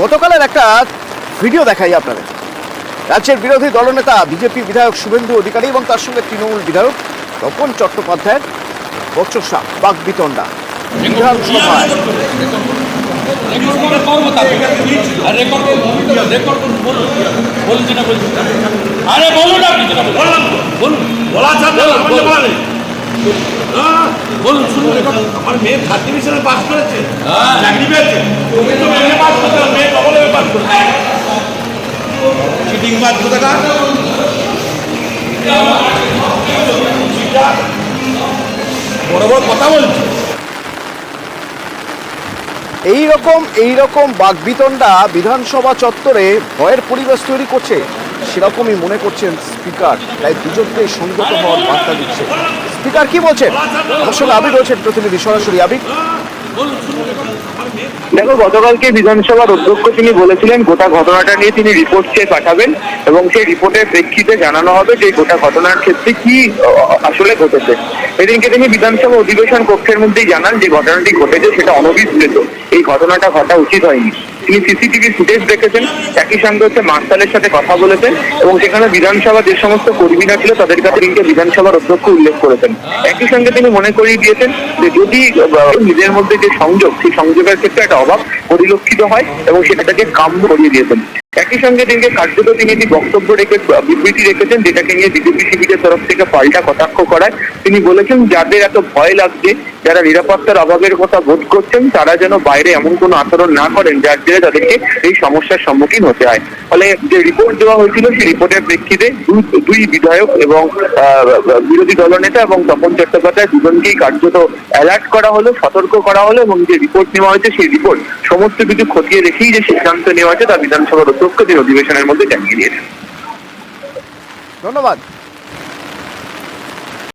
গতকালের একটা ভিডিও দেখাই আপনাদের। রাজ্যের বিরোধী দলনেতা বিজেপি বিধায়ক শুভেন্দু অধিকারী এবং তার সঙ্গে তৃণমূল বিধায়ক তপন চট্টোপাধ্যায়ের বচসা বাকবিতণ্ডা বিধানসভায়। বলুন শুনুন, আমার মেয়ে থার্ড ডিভিশনে পাস করেছে, চাকরি পেয়েছে, মেয়ে ডবল পাস করেছে। চিটিং বাদ কোথাকার, বড় বড় কথা বলছে। এইরকম বাকবিতণ্ডা বিধানসভা চত্বরে ভয়ের পরিবেশ তৈরি করছে, সেরকমই মনে করছেন স্পিকার। তাই দুজনকেই সংযত হওয়ার বার্তা দিচ্ছে। স্পিকার কি বলছেন? আমার সঙ্গে আবির রয়েছেন প্রতিনিধি, সরাসরি আবির। দেখো, গতকালকে বিধানসভার অধ্যক্ষ তিনি বলেছিলেন গোটা ঘটনাটা নিয়ে তিনি রিপোর্ট চেয়ে পাঠাবেন এবং সেই রিপোর্টের প্রেক্ষিতে জানানো হবে যে গোটা ঘটনার ক্ষেত্রে কি আসলে ঘটেছে। এদিনকে তিনি বিধানসভা অধিবেশন কক্ষের মধ্যেই জানান যে ঘটনাটি ঘটেছে সেটা অনভিপ্রেত, এই ঘটনাটা ঘটা উচিত হয়নি। তিনি সিসিটিভি ফুটেজ দেখেছেন, একই সঙ্গে মার্শালের সাথে কথা বলেছেন এবং সেখানে বিধানসভা যে সমস্ত কর্মীরা ছিল তাদের কাছে দিনকে বিধানসভার অধ্যক্ষ উল্লেখ করেছেন। একই সঙ্গে তিনি মনে করিয়ে দিয়েছেন যে যদি নিজের মধ্যে যে সংযোগ, সেই সংযোগের ক্ষেত্রে একটা অভাব পরিলক্ষিত হয় এবং সেটাকে কাম্য করিয়ে দিয়েছেন। একই সঙ্গে দিনকে কার্যত তিনি একটি বক্তব্য রেখে বিবৃতি রেখেছেন, যেটাকে নিয়ে বিজেপি শিবিরের তরফ থেকে পাল্টা কটাক্ষ করায় তিনি বলেছেন যাদের এত ভয় লাগছে, যারা নিরাপত্তার অভাবের কথা বোধ করছেন, তারা যেন বাইরে এমন কোনো আচরণ না করেন যার জন্য তাদেরকে এই সমস্যার সম্মুখীন হতে হয়। ফলে যে রিপোর্ট দেওয়া হয়েছিল সেই রিপোর্টের প্রেক্ষিতে দুই বিধায়ক এবং বিরোধী দলনেতা এবং তপন চট্টোপাধ্যায় দুজনকেই কার্যত অ্যালার্ট করা হলো, সতর্ক করা হলো এবং যে রিপোর্ট নেওয়া হয়েছে সেই রিপোর্ট সমস্ত কিছু খতিয়ে রেখেই যে সিদ্ধান্ত নেওয়া হয়েছে তা বিধানসভার অধ্যক্ষ তিনি অধিবেশনের মধ্যে জানিয়ে দিয়েছেন। ধন্যবাদ।